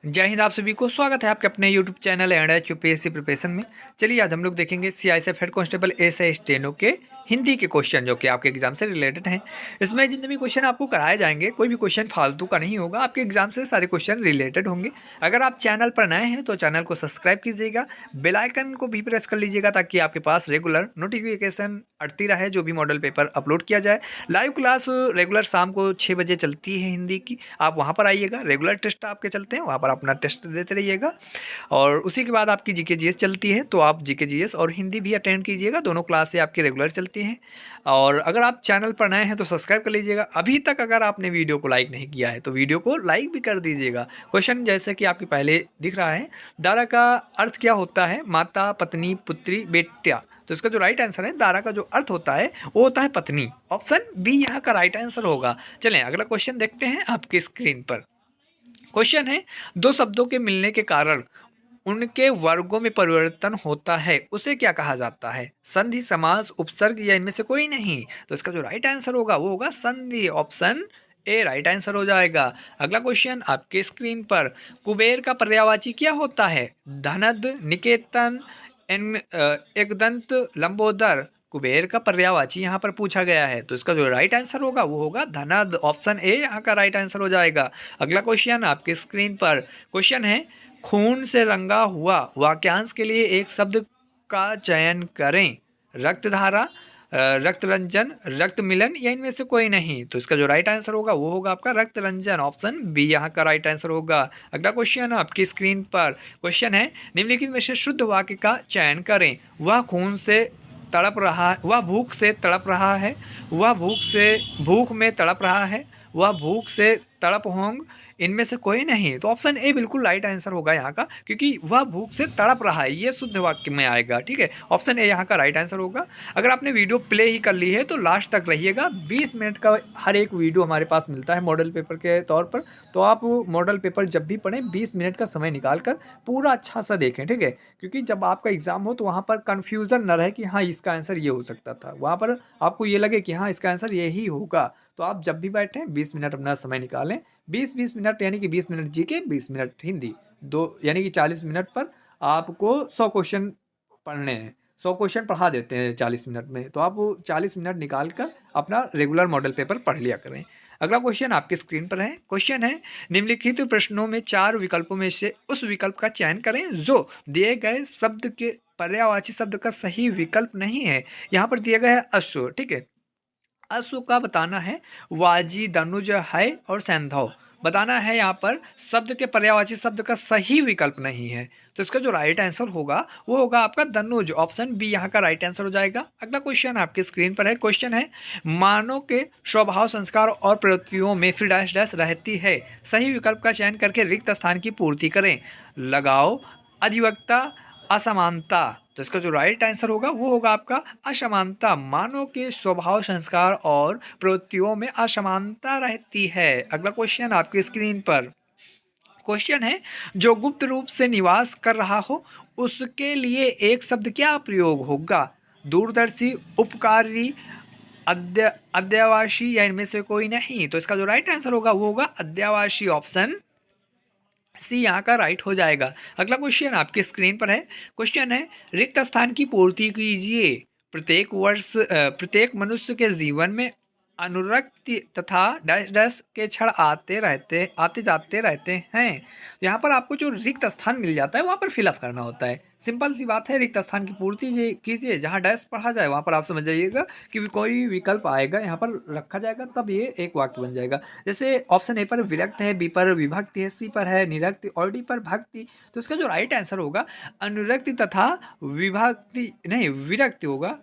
जय हिंद। आप सभी को स्वागत है आपके अपने YouTube channel and UPSC preparation में। चलिए आज हम लोग देखेंगे CISF head constable SI steno के हिंदी के क्वेश्चन जो कि आपके एग्जाम से रिलेटेड हैं। इसमें जितने भी क्वेश्चन आपको कराए जाएंगे कोई भी क्वेश्चन फालतू का नहीं होगा, आपके एग्जाम से सारे क्वेश्चन रिलेटेड होंगे। अगर आप चैनल पर नए हैं तो चैनल को सब्सक्राइब कीजिएगा, बेल आइकन को भी प्रेस कर लीजिएगा ताकि आपके पास रेगुलर नोटिफिकेशन अटती रहे जो भी मॉडल पेपर अपलोड किया जाए। लाइव क्लास रेगुलर शाम को 6 बजे चलती है हिंदी की, आप वहाँ पर आइएगा। रेगुलर टेस्ट आपके चलते हैं, वहाँ पर अपना टेस्ट देते रहिएगा। और उसी के बाद आपकी जीके जीएस चलती है, तो आप जीके जीएस और हिंदी भी अटेंड कीजिएगा। दोनों क्लासें आपकी रेगुलर चलती हैं। और अगर आप चैनल पर नए हैं तो सब्सक्राइब कर लीजिएगा। अभी तक अगर आपने वीडियो को लाइक नहीं किया है तो वीडियो को लाइक भी कर दीजिएगा। क्वेश्चन जैसे कि आपके पहले दिख रहा है, दारा का अर्थ क्या होता है? माता, पत्नी, पुत्री, बेटा। तो इसका जो राइट आंसर है, दारा का जो अर्थ होता है वो होता है पत्नी। ऑप्शन बी यहाँ का राइट आंसर होगा। चलें अगला क्वेश्चन देखते हैं आपकी स्क्रीन पर। क्वेश्चन है, दो शब्दों के मिलने के कारण उनके वर्गों में परिवर्तन होता है, उसे क्या कहा जाता है? संधि, समास, उपसर्ग या इनमें से कोई नहीं? तो इसका जो राइट आंसर होगा वो होगा संधि। ऑप्शन ए राइट आंसर हो जाएगा। अगला क्वेश्चन आपके स्क्रीन पर, कुबेर का पर्यायवाची क्या होता है? धनद, निकेतन, एकदंत, लंबोदर। कुबेर का पर्यायवाची यहाँ पर पूछा गया है, तो इसका जो राइट आंसर होगा वो होगा धनद। ऑप्शन ए यहाँ का राइट आंसर हो जाएगा। अगला क्वेश्चन आपके स्क्रीन पर। क्वेश्चन है, खून से रंगा हुआ वाक्यांश के लिए एक शब्द का चयन करें। रक्तधारा, रक्त रंजन, रक्त मिलन या इनमें से कोई नहीं? तो इसका जो राइट आंसर होगा वो होगा आपका रक्त रंजन। ऑप्शन बी यहाँ का राइट आंसर होगा। अगला क्वेश्चन आपकी स्क्रीन पर। क्वेश्चन है, निम्नलिखित में से शुद्ध वाक्य का चयन करें। वह खून से तड़प रहा, वह भूख से तड़प रहा है, वह भूख में तड़प रहा है, वह भूख से तड़प होंग, इनमें से कोई नहीं? तो ऑप्शन ए बिल्कुल राइट आंसर होगा यहाँ का, क्योंकि वह भूख से तड़प रहा है ये शुद्ध वाक्य में आएगा। ठीक है, ऑप्शन ए यहाँ का राइट आंसर होगा। अगर आपने वीडियो प्ले ही कर ली है तो लास्ट तक रहिएगा। 20 मिनट का हर एक वीडियो हमारे पास मिलता है मॉडल पेपर के तौर पर, तो आप मॉडल पेपर जब भी पढ़ें 20 मिनट का समय निकाल कर पूरा अच्छा सा देखें। ठीक है, क्योंकि जब आपका एग्जाम हो तो वहाँ पर कन्फ्यूज़न न रहे कि हाँ इसका आंसर ये हो सकता था, वहाँ पर आपको ये लगे कि हाँ इसका आंसर यही होगा। तो आप जब भी बैठें 20 मिनट अपना समय निकालें। 20-20 मिनट यानी कि 20 मिनट जीके, 20 मिनट हिंदी, दो यानी कि 40 मिनट पर आपको 100 क्वेश्चन पढ़ने हैं। 100 क्वेश्चन पढ़ा देते हैं 40 मिनट में, तो आप 40 मिनट निकाल कर अपना रेगुलर मॉडल पेपर पढ़ लिया करें। अगला क्वेश्चन आपकी स्क्रीन पर है। क्वेश्चन है, निम्नलिखित प्रश्नों में 4 विकल्पों में से उस विकल्प का चयन करें जो दिए गए शब्द के पर्यायवाची शब्द का सही विकल्प नहीं है। यहाँ पर दिया गया है अश्व। ठीक है, अश्व का बताना है वाजी, दनुज, है और सैंधव बताना है। यहाँ पर शब्द के पर्यायवाची शब्द का सही विकल्प नहीं है, तो इसका जो राइट आंसर होगा वो होगा आपका दनुज। ऑप्शन बी यहाँ का राइट आंसर हो जाएगा। अगला क्वेश्चन आपके स्क्रीन पर है। क्वेश्चन है, मानव के स्वभाव, संस्कार और प्रवृत्तियों में फिर डैश डैश रहती है। सही विकल्प का चयन करके रिक्त स्थान की पूर्ति करें। लगाव, अधिवक्ता, असमानता। तो इसका जो राइट आंसर होगा वो होगा आपका असमानता। मानव के स्वभाव, संस्कार और प्रवृत्तियों में असमानता रहती है। अगला क्वेश्चन आपकी स्क्रीन पर। क्वेश्चन है, जो गुप्त रूप से निवास कर रहा हो उसके लिए एक शब्द क्या प्रयोग होगा? दूरदर्शी, उपकारी, अध्यावासी या इनमें से कोई नहीं? तो इसका जो राइट आंसर होगा वो होगा अध्यावासी। ऑप्शन सी यहाँ का राइट हो जाएगा। अगला क्वेश्चन आपके स्क्रीन पर है। क्वेश्चन है, रिक्त स्थान की पूर्ति कीजिए। प्रत्येक मनुष्य के जीवन में अनुरक्ति तथा डैश डैश के क्षण आते जाते रहते हैं। यहाँ पर आपको जो रिक्त स्थान मिल जाता है वहाँ पर फिलअप करना होता है। सिंपल सी बात है, रिक्त स्थान की पूर्ति कीजिए। जहाँ डैश पढ़ा जाए वहाँ पर आप समझ जाइएगा कि कोई विकल्प आएगा यहाँ पर रखा जाएगा, तब ये एक वाक्य बन जाएगा। जैसे ऑप्शन ए पर विरक्त है, बी पर विभक्ति है, सी पर है निरक्ति और डी पर भक्ति। तो इसका जो राइट आंसर होगा अनुरक्ति तथा विभक्ति नहीं, विरक्ति होगा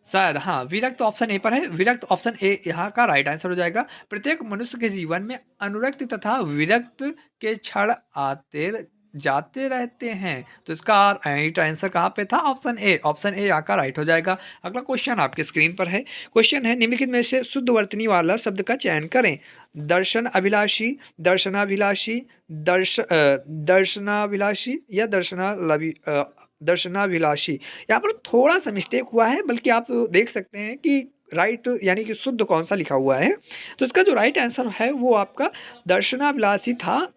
शायद। हाँ, विरक्त ऑप्शन ए पर है। विरक्त ऑप्शन ए यहाँ का राइट आंसर हो जाएगा। प्रत्येक मनुष्य के जीवन में अनुरक्त तथा विरक्त के क्षण आते जाते रहते हैं। तो इसका राइट आंसर कहाँ पे था? Option A. ऑप्शन ए यहाँ का राइट हो जाएगा। अगला क्वेश्चन आपके स्क्रीन पर है। क्वेश्चन है, निम्नलिखित में से शुद्ध वर्तनी वाला शब्द का चयन करें। दर्शन अभिलाषी, दर्शनाभिलाषी, दर्शनाभिलाषी या दर्शनाभिलाषी। यहाँ पर थोड़ा सा मिस्टेक हुआ है, बल्कि आप देख सकते हैं कि राइट यानी कि शुद्ध कौन सा लिखा हुआ है। तो इसका जो राइट आंसर है वो आपका दर्शनाभिलाषी था।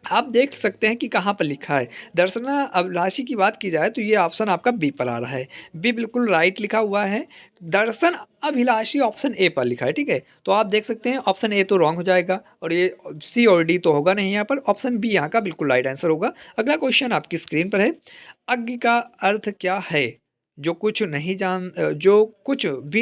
आप देख सकते हैं कि कहाँ पर लिखा है। दर्शनाभिलाषी की बात की जाए तो ये ऑप्शन आपका बी पर आ रहा है। बी बिल्कुल राइट लिखा हुआ है। दर्शन अभिलाषी ऑप्शन ए पर लिखा है, ठीक है? तो आप देख सकते हैं ऑप्शन ए तो रॉन्ग हो जाएगा और ये सी और डी तो होगा नहीं यहाँ पर। ऑप्शन बी यहाँ का बिल्कुल राइट आंसर होगा। अगला क्वेश्चन आपकी स्क्रीन पर है। अज्ञ का अर्थ क्या है? जो कुछ भी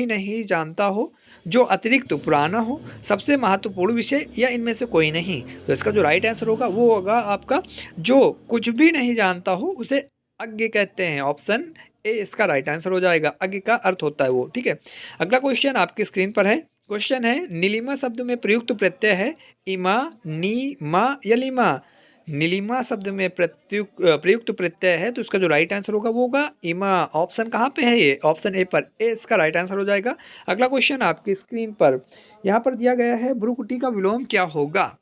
नहीं जानता हो, जो अतिरिक्त पुराना हो, सबसे महत्वपूर्ण विषय या इनमें से कोई नहीं। तो इसका जो राइट आंसर होगा वो होगा आपका जो कुछ भी नहीं जानता हो उसे अज्ञ कहते हैं। ऑप्शन ए इसका राइट आंसर हो जाएगा। अज्ञ का अर्थ होता है वो, ठीक है? अगला क्वेश्चन आपकी स्क्रीन पर है। क्वेश्चन है नीलिमा शब्द में प्रयुक्त प्रत्यय है इमा, नी, मा या लिमा। नीलिमा शब्द में प्रयुक्त प्रत्यय है तो इसका जो राइट आंसर होगा वो होगा इमा। ऑप्शन कहाँ पे है ये? ऑप्शन ए पर। ए इसका राइट आंसर हो जाएगा। अगला क्वेश्चन आपकी स्क्रीन पर यहाँ पर दिया गया है भ्रुकुटी का विलोम क्या होगा?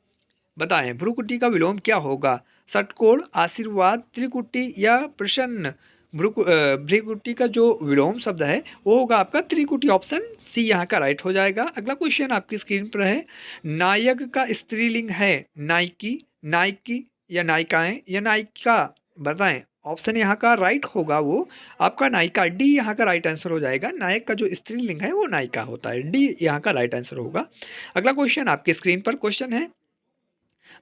बताएं भ्रुकुटी का विलोम क्या होगा? षटकोण, आशीर्वाद, त्रिकुटी या प्रसन्न। भ्रुकुटी का जो विलोम शब्द है वो होगा आपका त्रिकुटी। ऑप्शन सी यहाँ का राइट हो जाएगा। अगला क्वेश्चन आपकी स्क्रीन पर है। नायक का स्त्रीलिंग है नाइकी, नाइकी या नायिकाएं या नायिका। बताएं। ऑप्शन यहाँ का राइट होगा वो आपका नायिका। डी यहाँ का राइट आंसर हो जाएगा। नायक का जो स्त्रीलिंग है वो नायिका होता है। डी यहाँ का राइट आंसर होगा। अगला क्वेश्चन आपकी स्क्रीन पर क्वेश्चन है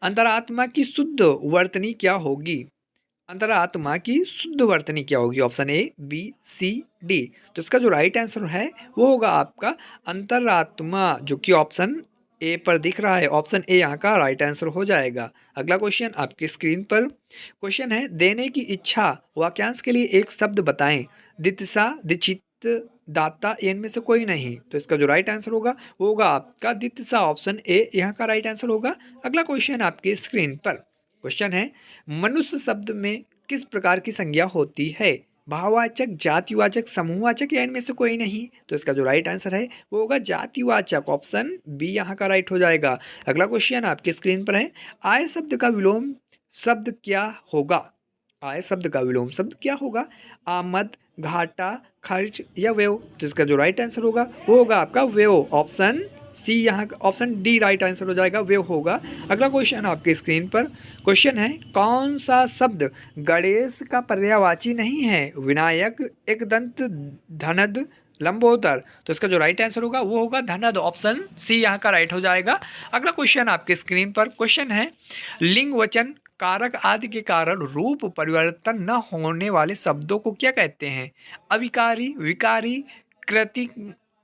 अंतरात्मा की शुद्ध वर्तनी क्या होगी? अंतरात्मा की शुद्ध वर्तनी क्या होगी? Option A, B, C, D. तो इसका जो राइट आंसर है वो होगा आपका अंतरात्मा, जो कि ऑप्शन ए पर दिख रहा है। ऑप्शन ए यहाँ का राइट आंसर हो जाएगा। अगला क्वेश्चन आपकी स्क्रीन पर क्वेश्चन है देने की इच्छा वाक्यांश के लिए एक शब्द बताएं। दित्सा, दीक्षित, दाता, इनमें से कोई नहीं। तो इसका जो राइट आंसर होगा वो होगा आपका दित्सा। ऑप्शन ए यहाँ का राइट आंसर होगा। अगला क्वेश्चन आपकी स्क्रीन पर क्वेश्चन है मनुष्य शब्द में किस प्रकार की संज्ञा होती है? भाववाचक, जातिवाचक, समूहवाचक या इनमें से कोई नहीं। तो इसका जो राइट आंसर है वो होगा जातिवाचक। ऑप्शन बी यहाँ का राइट हो जाएगा। अगला क्वेश्चन आपकी स्क्रीन पर है आय शब्द का विलोम शब्द क्या होगा? आय शब्द का विलोम शब्द क्या होगा? आमद, घाटा, खर्च या व्यय। तो इसका जो राइट आंसर होगा वो होगा आपका व्यय। ऑप्शन सी यहाँ ऑप्शन डी राइट आंसर हो जाएगा, व्यय होगा। अगला क्वेश्चन आपकी स्क्रीन पर क्वेश्चन है कौन सा शब्द गणेश का पर्यायवाची नहीं है? विनायक, एकदंत, धनद, लंबोदर। तो इसका जो राइट आंसर होगा वो होगा धनद। ऑप्शन सी यहाँ का राइट हो जाएगा। अगला क्वेश्चन आपके स्क्रीन पर क्वेश्चन है लिंग, वचन, कारक आदि के कारण रूप परिवर्तन न होने वाले शब्दों को क्या कहते हैं? अविकारी, विकारी, कृति,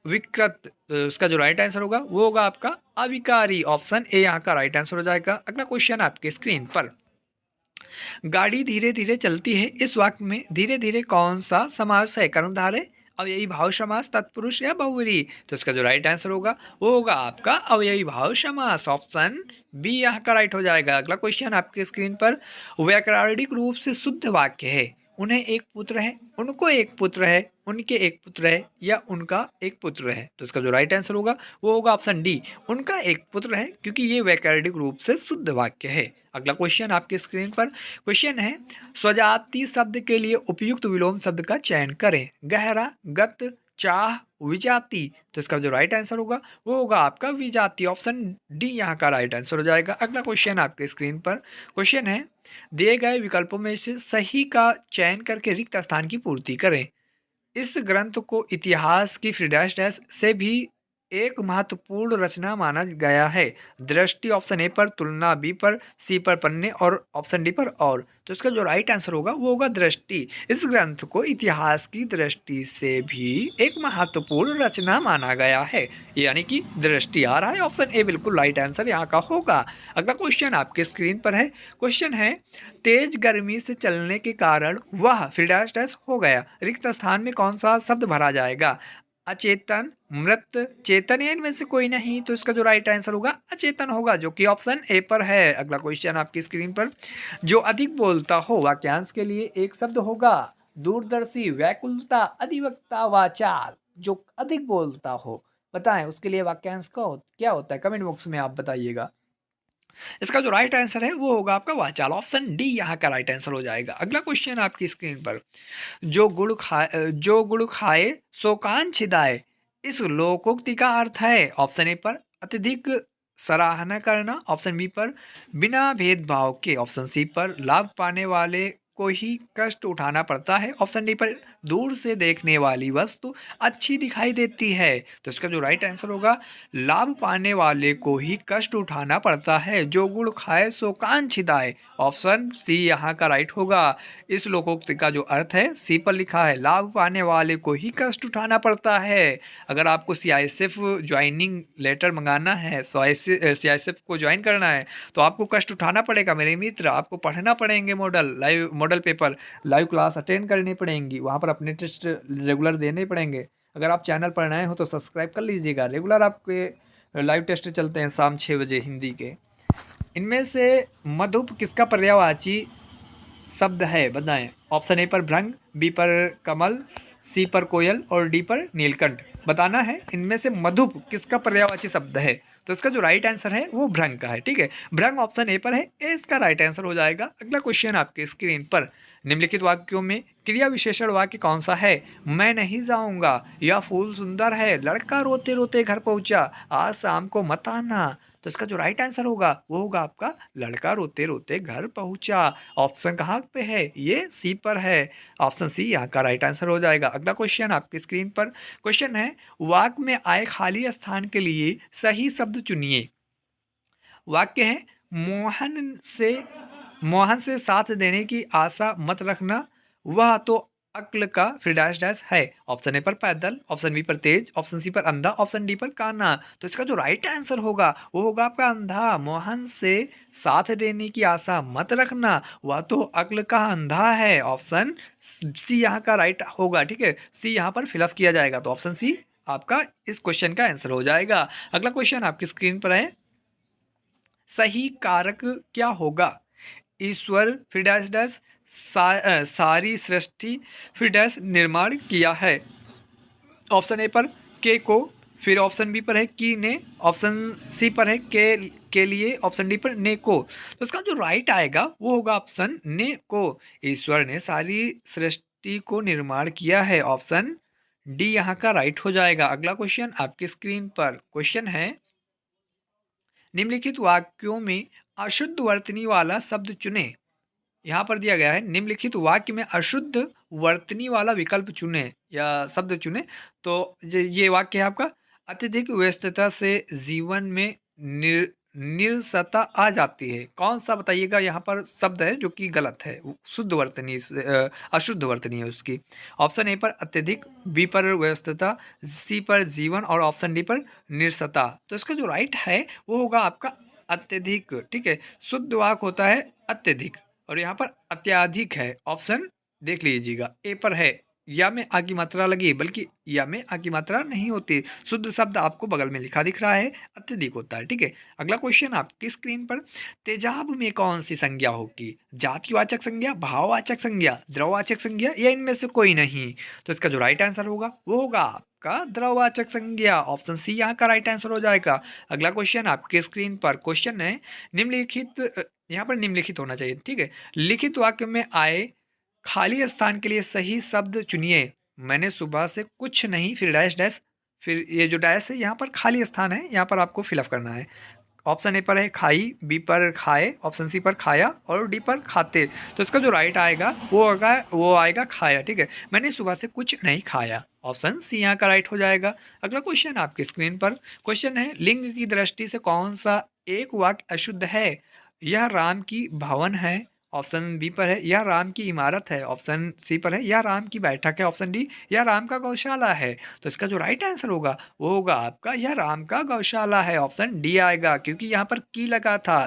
विकृत। तो इसका जो राइट आंसर होगा वो होगा आपका अविकारी। ऑप्शन ए यहाँ का राइट आंसर हो जाएगा। अगला क्वेश्चन आपके स्क्रीन पर गाड़ी धीरे धीरे चलती है इस वाक्य में धीरे धीरे कौन सा समास है? कर्मधारय, अव्ययी भाव समास, तत्पुरुष या बहुव्रीहि। तो इसका जो राइट आंसर होगा वो होगा आपका अव्ययी भाव समास। ऑप्शन बी यहाँ का राइट हो जाएगा। अगला क्वेश्चन आपके स्क्रीन पर व्याकरणिक रूप से शुद्ध वाक्य है उन्हें एक पुत्र है, उनको एक पुत्र है, उनके एक पुत्र है या उनका एक पुत्र है। तो इसका जो राइट आंसर होगा वो होगा ऑप्शन डी उनका एक पुत्र है, क्योंकि ये व्याकरणिक रूप से शुद्ध वाक्य है। अगला क्वेश्चन आपके स्क्रीन पर क्वेश्चन है स्वजाति शब्द के लिए उपयुक्त विलोम शब्द का चयन करें। गहरा, गत, चाह, विजाति। तो इसका जो राइट आंसर होगा वो होगा आपका विजाति। ऑप्शन डी यहाँ का राइट आंसर हो जाएगा। अगला क्वेश्चन आपके स्क्रीन पर क्वेश्चन है दिए गए विकल्पों में से सही का चयन करके रिक्त स्थान की पूर्ति करें। इस ग्रंथ को इतिहास की फ्रीडैश डैश से भी एक महत्वपूर्ण रचना माना गया है। दृष्टि ऑप्शन ए पर, तुलना बी पर, सी पर पन्ने और ऑप्शन डी पर और। तो इसका जो राइट आंसर होगा वो होगा दृष्टि। इस ग्रंथ को इतिहास की दृष्टि से भी एक महत्वपूर्ण रचना माना गया है, यानी कि दृष्टि आ रहा है। ऑप्शन ए बिल्कुल राइट आंसर यहाँ का होगा। अगला क्वेश्चन आपके स्क्रीन पर है क्वेश्चन है तेज गर्मी से चलने के कारण वह फ्रीडैश डैश हो गया। रिक्त स्थान में कौन सा शब्द भरा जाएगा? अचेतन, मृत, चेतन या इनमें से कोई नहीं। तो इसका जो राइट आंसर होगा अचेतन होगा, जो कि ऑप्शन ए पर है। अगला क्वेश्चन आपकी स्क्रीन पर जो अधिक बोलता हो वाक्यांश के लिए एक शब्द होगा। दूरदर्शी, व्याकुलता, अधिवक्ता, वाचाल। जो अधिक बोलता हो बताएं उसके लिए वाक्यांश का क्या होता है? कमेंट बॉक्स में आप बताइएगा। इसका जो राइट आंसर है वो होगा आपका वाचाल। ऑप्शन डी यहाँ का राइट आंसर हो जाएगा। अगला क्वेश्चन आपकी स्क्रीन पर जो गुड़ खाए सो कान छिदाए इस लोकोक्ति का अर्थ है। ऑप्शन ए पर अत्यधिक सराहना करना, ऑप्शन बी पर बिना भेदभाव के, ऑप्शन सी पर लाभ पाने वाले को ही कष्ट उठाना पड़ता है, ऑप्शन डी पर दूर से देखने वाली वस्तु अच्छी दिखाई देती है। तो इसका जो राइट आंसर होगा, लाभ पाने वाले को ही कष्ट उठाना पड़ता है, जो गुड़ खाए सो कान छिदाए, ऑप्शन सी यहाँ का राइट होगा। इस लोकोक्ति का जो अर्थ है सी पर लिखा है, लाभ पाने वाले को ही कष्ट उठाना पड़ता है। अगर आपको सीआईएसएफ ज्वाइनिंग लेटर मंगाना है, सीआईएसएफ को ज्वाइन करना है, तो आपको कष्ट उठाना पड़ेगा मेरे मित्र। आपको पढ़ना पड़ेंगे model paper, live class attend करनी पड़ेंगी, वहाँ पर अपने टेस्ट रेगुलर देने पड़ेंगे। अगर आप चैनल पर नए हो तो सब्सक्राइब कर लीजिएगा, रेगुलर आपके लाइव टेस्ट चलते हैं शाम 6 बजे हिंदी के। इनमें से मधुप किसका पर्यायवाची शब्द है, बताएं। ऑप्शन ए पर भृंग, बी पर कमल, सी पर कोयल और डी पर नीलकंठ। बताना है इनमें से मधुप किसका पर्यायवाची शब्द है। तो इसका जो राइट आंसर है वो भृंग का है, ठीक है। भृंग ऑप्शन ए पर है, ए इसका राइट आंसर हो जाएगा। अगला क्वेश्चन आपके स्क्रीन पर, निम्नलिखित वाक्यों में क्रिया विशेषण वाक्य कौन सा है। मैं नहीं जाऊंगा, यह फूल सुंदर है, लड़का रोते रोते घर पहुंचा, आज शाम को मत आना। तो इसका जो राइट आंसर होगा वो होगा आपका लड़का रोते रोते घर पहुंचा। ऑप्शन कहाँ पे है, ये सी पर है, ऑप्शन सी यहाँ का राइट आंसर हो जाएगा। अगला क्वेश्चन आपकी स्क्रीन पर, क्वेश्चन है वाक्य में आए खाली स्थान के लिए सही शब्द चुनिए। वाक्य है, मोहन से साथ देने की आशा मत रखना, वह तो अक्ल का फिर डैश डैश है। ऑप्शन ए पर पैदल, ऑप्शन बी पर तेज, ऑप्शन सी पर अंधा, ऑप्शन डी पर काना। तो इसका जो राइट आंसर होगा वो होगा आपका अंधा। मोहन से साथ देने की आशा मत रखना, वह तो अक्ल का अंधा है, ऑप्शन सी यहाँ का राइट होगा, ठीक है। सी यहाँ पर फिलअप किया जाएगा, तो ऑप्शन सी आपका इस क्वेश्चन का आंसर हो जाएगा। अगला क्वेश्चन आपकी स्क्रीन पर है, सही कारक क्या होगा। ईश्वर फिर डैश डैश सारी सृष्टि फिर डैश निर्माण किया है। ऑप्शन ए पर के को, फिर ऑप्शन बी पर है की ने, ऑप्शन सी पर है के लिए, ऑप्शन डी पर ने को। तो इसका जो राइट आएगा वो होगा ऑप्शन ने को। ईश्वर ने सारी सृष्टि को निर्माण किया है, ऑप्शन डी यहाँ का राइट हो जाएगा। अगला क्वेश्चन आपकी स्क्रीन पर, क्वेश्चन है निम्नलिखित वाक्यों में अशुद्ध वर्तनी वाला शब्द चुने। यहाँ पर दिया गया है निम्नलिखित वाक्य में अशुद्ध वर्तनी वाला विकल्प चुने या शब्द चुने। तो ये वाक्य है आपका, अत्यधिक व्यस्तता से जीवन में निरसता आ जाती है। कौन सा बताइएगा, यहाँ पर शब्द है जो कि गलत है, शुद्ध वर्तनी से अशुद्ध वर्तनी है उसकी। ऑप्शन ए पर अत्यधिक, बी पर व्यस्तता, सी पर जीवन और ऑप्शन डी पर निरसता। तो इसका जो राइट है वो होगा आपका अत्यधिक, ठीक है। शुद्ध वाक्य होता है अत्यधिक और यहाँ पर अत्याधिक है। ऑप्शन देख लीजिएगा, ए पर है, या में आ की मात्रा लगी, बल्कि या में आ की मात्रा नहीं होती। शुद्ध शब्द आपको बगल में लिखा दिख रहा है, अत्यधिक होता है, ठीक है। अगला क्वेश्चन आपकी स्क्रीन पर, तेजाब में कौन सी संज्ञा होगी, जातिवाचक संज्ञा, भाववाचक संज्ञा, द्रववाचक संज्ञा या इनमें से कोई नहीं। तो इसका जो राइट आंसर होगा वो होगा आपका द्रववाचक संज्ञा, ऑप्शन सी यहाँ का राइट आंसर हो जाएगा। अगला क्वेश्चन आपके स्क्रीन पर, क्वेश्चन है निम्नलिखित, यहाँ पर निम्नलिखित होना चाहिए, ठीक है। लिखित वाक्य में आए खाली स्थान के लिए सही शब्द चुनिए। मैंने सुबह से कुछ नहीं, फिर डैश डैश, फिर ये जो डैश है यहाँ पर खाली स्थान है, यहाँ पर आपको फिलअप करना है। ऑप्शन ए पर है खाई, बी पर खाए, ऑप्शन सी पर खाया और डी पर खाते। तो इसका जो राइट आएगा वो आएगा खाया, ठीक है। मैंने सुबह से कुछ नहीं खाया, ऑप्शन सी यहाँ का राइट हो जाएगा। अगला क्वेश्चन आपकी स्क्रीन पर, क्वेश्चन है लिंग की दृष्टि से कौन सा एक वाक्य अशुद्ध है। यह राम की भवन है, ऑप्शन बी पर है यह राम की इमारत है, ऑप्शन सी पर है यह राम की बैठक है, ऑप्शन डी यह राम का गौशाला है। तो इसका जो राइट आंसर होगा वो होगा आपका यह राम का गौशाला है, ऑप्शन डी आएगा, क्योंकि यहाँ पर की लगा था।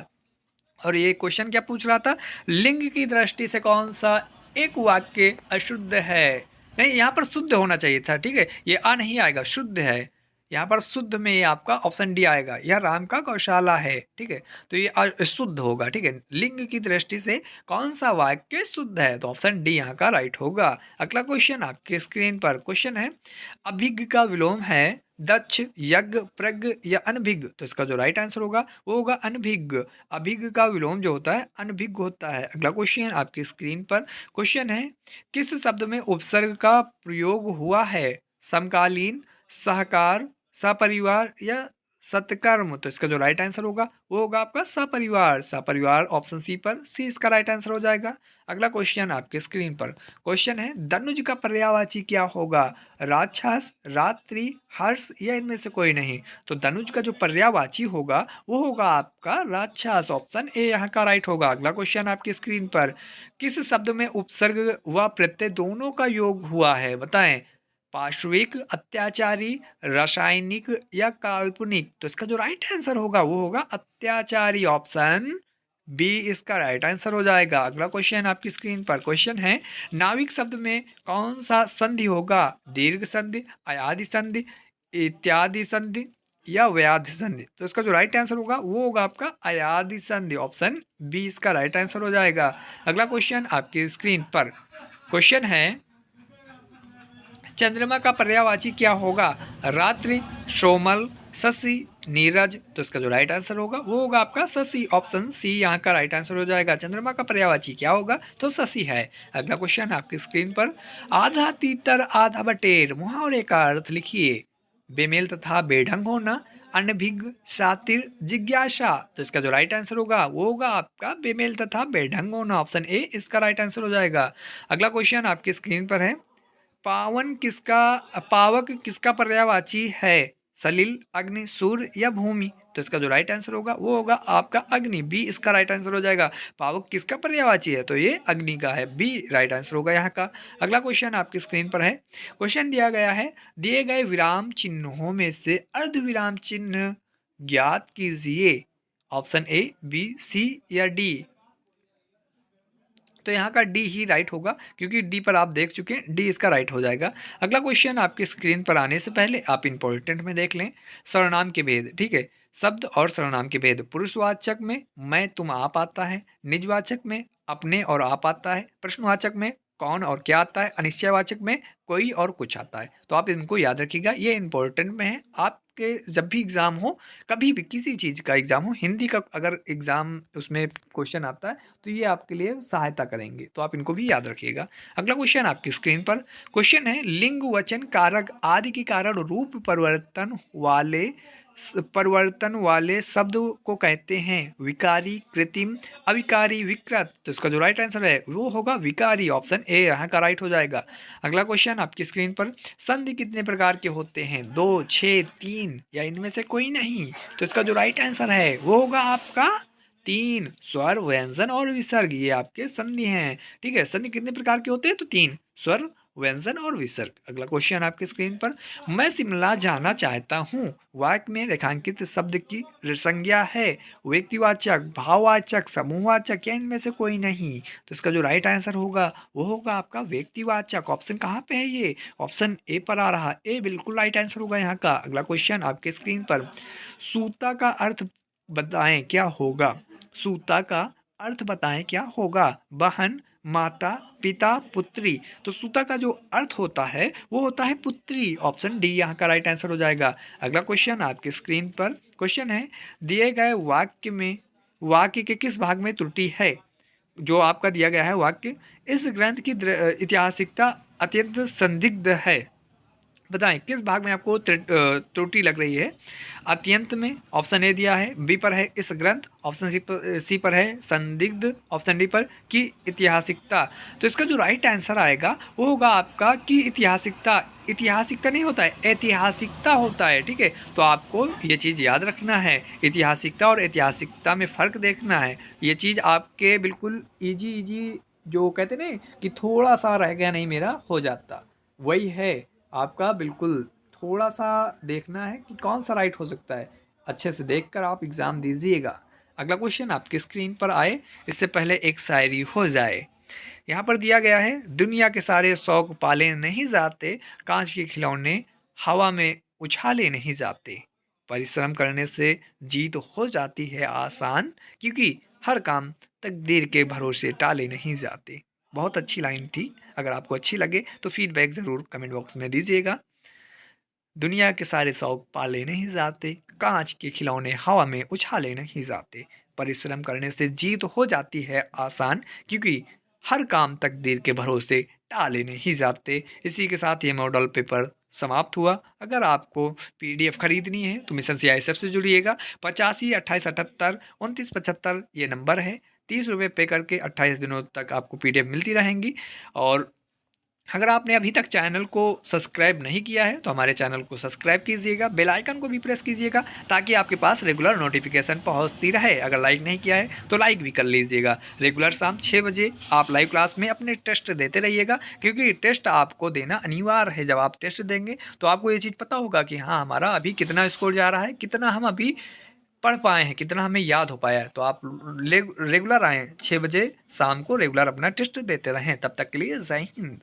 और ये क्वेश्चन क्या पूछ रहा था, लिंग की दृष्टि से कौन सा एक वाक्य अशुद्ध है। नहीं, यहाँ पर शुद्ध होना चाहिए था, ठीक है, ये आ नहीं आएगा, शुद्ध है। यहाँ पर शुद्ध में ये आपका ऑप्शन डी आएगा, यह राम का गौशाला है, ठीक है। तो ये शुद्ध होगा, ठीक है। लिंग की दृष्टि से कौन सा वाक्य शुद्ध है, तो ऑप्शन डी यहाँ का राइट होगा। अगला क्वेश्चन आपके स्क्रीन पर, क्वेश्चन है अभिज्ञ का विलोम है दक्ष, यज्ञ, प्रज्ञ या अनभिज्ञ। तो इसका जो राइट आंसर होगा वो होगा अनभिज्ञ। अभिज्ञ का विलोम जो होता है अनभिज्ञ होता है। अगला क्वेश्चन आपकी स्क्रीन पर, क्वेश्चन है किस शब्द में उपसर्ग का प्रयोग हुआ है, समकालीन, सहकार, सपरिवार या सत्कर्म, तो इसका जो राइट आंसर होगा वो होगा आपका सपरिवार। सपरिवार ऑप्शन सी पर, सी इसका राइट आंसर हो जाएगा। अगला क्वेश्चन आपके स्क्रीन पर, क्वेश्चन है दनुज का पर्यायवाची क्या होगा? राक्षस, रात्रि, हर्ष या इनमें से कोई नहीं। तो दनुज का जो पर्यायवाची होगा वो होगा आपका राक्षस, ऑप्शन ए यहाँ का राइट होगा। अगला क्वेश्चन आपकी स्क्रीन पर, किस शब्द में उपसर्ग व प्रत्यय दोनों का योग हुआ है, बताएं। पार्श्विक, अत्याचारी, रासायनिक या काल्पनिक। तो इसका जो राइट आंसर होगा वो होगा अत्याचारी, ऑप्शन बी इसका राइट आंसर हो जाएगा। अगला क्वेश्चन आपकी स्क्रीन पर, क्वेश्चन है नाविक शब्द में कौन सा संधि होगा? दीर्घ संधि, अयादि संधि, इत्यादि संधि या व्याधि संधि। तो इसका जो राइट आंसर होगा वो होगा आपका अयादि संधि, ऑप्शन बी इसका राइट आंसर हो जाएगा। अगला क्वेश्चन आपकी स्क्रीन पर, क्वेश्चन है चंद्रमा का पर्यायवाची क्या होगा? रात्रि, सोमल, शशि, नीरज। तो इसका जो राइट आंसर होगा वो होगा आपका शशि, ऑप्शन सी यहाँ का राइट आंसर हो जाएगा। चंद्रमा का पर्यायवाची क्या होगा? तो शशि है। अगला क्वेश्चन आपकी स्क्रीन पर, आधा तीतर आधा बटेर मुहावरे का अर्थ लिखिए। बेमेल तथा बेढंग होना, अनभिज्ञ, शातिर, जिज्ञासा। तो इसका जो राइट आंसर होगा वो होगा आपका बेमेल तथा बेढंग होना, ऑप्शन ए इसका राइट आंसर हो जाएगा। अगला क्वेश्चन आपकी स्क्रीन पर है, पावक किसका पर्यायवाची है? सलिल, अग्नि, सूर्य या भूमि। तो इसका जो राइट आंसर होगा वो होगा आपका अग्नि, बी इसका राइट आंसर हो जाएगा। पावक किसका पर्यायवाची है? तो ये अग्नि का है, बी राइट आंसर होगा यहाँ का। अगला क्वेश्चन आपकी स्क्रीन पर है, क्वेश्चन दिया गया है दिए गए विराम चिन्हों में से अर्ध विराम चिन्ह ज्ञात कीजिए। ऑप्शन ए, बी, सी या डी। तो यहाँ का डी ही राइट होगा क्योंकि डी पर आप देख चुके हैं, डी इसका राइट हो जाएगा। अगला क्वेश्चन आपकी स्क्रीन पर आने से पहले आप इंपॉर्टेंट में देख लें सर्वनाम के भेद, ठीक है। शब्द और सर्वनाम के भेद, पुरुषवाचक में मैं, तुम, आप आता है। निजवाचक में अपने और आप आता है। प्रश्नवाचक में कौन और क्या आता है। अनिश्चयवाचक में कोई और कुछ आता है। तो आप इनको याद रखिएगा, ये इंपॉर्टेंट में है। आपके जब भी एग्जाम हो, कभी भी किसी चीज़ का एग्जाम हो, हिंदी का अगर एग्जाम उसमें क्वेश्चन आता है तो ये आपके लिए सहायता करेंगे, तो आप इनको भी याद रखिएगा। अगला क्वेश्चन आपकी स्क्रीन पर, क्वेश्चन है लिंग, वचन, कारक आदि के कारण रूप परिवर्तन वाले शब्द को कहते हैं विकारी, कृत्रिम, अविकारी, विकृत। तो इसका जो राइट आंसर है वो होगा विकारी, ऑप्शन ए यहाँ का राइट हो जाएगा। अगला क्वेश्चन आपकी स्क्रीन पर, संधि कितने प्रकार के होते हैं? 2, 6, 3 या इनमें से कोई नहीं। तो इसका जो राइट आंसर है वो होगा आपका 3, स्वर, व्यंजन और विसर्ग, ये आपके संधि हैं, ठीक है। संधि कितने प्रकार के होते हैं? तो 3, स्वर, व्यंजन और विसर्ग। अगला क्वेश्चन आपके स्क्रीन पर, मैं शिमला जाना चाहता हूँ वाक्य में रेखांकित शब्द की संज्ञा है व्यक्तिवाचक, भाववाचक, समूहवाचक या इनमें से कोई नहीं। तो इसका जो राइट आंसर होगा वो होगा आपका व्यक्तिवाचक, ऑप्शन कहाँ पे है? ये ऑप्शन ए पर आ रहा, ए बिल्कुल राइट आंसर होगा यहाँ का। अगला क्वेश्चन आपके स्क्रीन पर, सूता का अर्थ बताएं क्या होगा? सूता का अर्थ बताएं क्या होगा? बहन, माता, पिता, पुत्री। तो सूता का जो अर्थ होता है वो होता है पुत्री, ऑप्शन डी यहाँ का राइट आंसर हो जाएगा। अगला क्वेश्चन आपकी स्क्रीन पर, क्वेश्चन है दिए गए वाक्य के किस भाग में त्रुटि है? जो आपका दिया गया है वाक्य, इस ग्रंथ की ऐतिहासिकता अत्यंत संदिग्ध है, बताएं किस भाग में आपको त्रुटि लग रही है? अत्यंत में, ऑप्शन ए दिया है, बी पर है इस ग्रंथ, ऑप्शन सी पर है संदिग्ध, ऑप्शन डी पर की ऐतिहासिकता। तो इसका जो राइट आंसर आएगा वो होगा आपका की ऐतिहासिकता। ऐतिहासिकता नहीं होता है, ऐतिहासिकता होता है, ठीक है। तो आपको ये चीज़ याद रखना है, ऐतिहासिकता और ऐतिहासिकता में फ़र्क देखना है। ये चीज़ आपके बिल्कुल इजी जो कहते ना कि थोड़ा सा रह गया नहीं मेरा हो जाता, वही है आपका। बिल्कुल थोड़ा सा देखना है कि कौन सा राइट हो सकता है, अच्छे से देखकर आप एग्ज़ाम दीजिएगा। अगला क्वेश्चन आपकी स्क्रीन पर आए इससे पहले एक शायरी हो जाए। यहाँ पर दिया गया है, दुनिया के सारे शौक पाले नहीं जाते, कांच के खिलौने हवा में उछाले नहीं जाते, परिश्रम करने से जीत हो जाती है आसान, क्योंकि हर काम तकदीर के भरोसे टाले नहीं जाते। बहुत अच्छी लाइन थी, अगर आपको अच्छी लगे तो फीडबैक ज़रूर कमेंट बॉक्स में दीजिएगा। दुनिया के सारे शौक पाले नहीं जाते, कांच के खिलौने हवा में उछाले नहीं जाते, परिश्रम करने से जीत हो जाती है आसान, क्योंकि हर काम तकदीर के भरोसे टाले नहीं जाते। इसी के साथ ये मॉडल पेपर समाप्त हुआ। अगर आपको पीडीएफ खरीदनी है तो मिशन सीआईएसएफ से जुड़िएगा। 85 28 78 29 75 ये नंबर है। 30 रुपये पे करके 28 दिनों तक आपको पीडीएफ मिलती रहेंगी। और अगर आपने अभी तक चैनल को सब्सक्राइब नहीं किया है तो हमारे चैनल को सब्सक्राइब कीजिएगा, बेल आइकन को भी प्रेस कीजिएगा ताकि आपके पास रेगुलर नोटिफिकेशन पहुंचती रहे। अगर लाइक नहीं किया है तो लाइक भी कर लीजिएगा। रेगुलर शाम 6 बजे आप लाइव क्लास में अपने टेस्ट देते रहिएगा, क्योंकि टेस्ट आपको देना अनिवार्य है। जब आप टेस्ट देंगे तो आपको ये चीज़ पता होगा कि हाँ, हमारा अभी कितना स्कोर जा रहा है, कितना हम अभी पढ़ पाए हैं, कितना हमें याद हो पाया है। तो आप रेगुलर आएँ, 6 बजे शाम को रेगुलर अपना टेस्ट देते रहें। तब तक के लिए जय हिंद।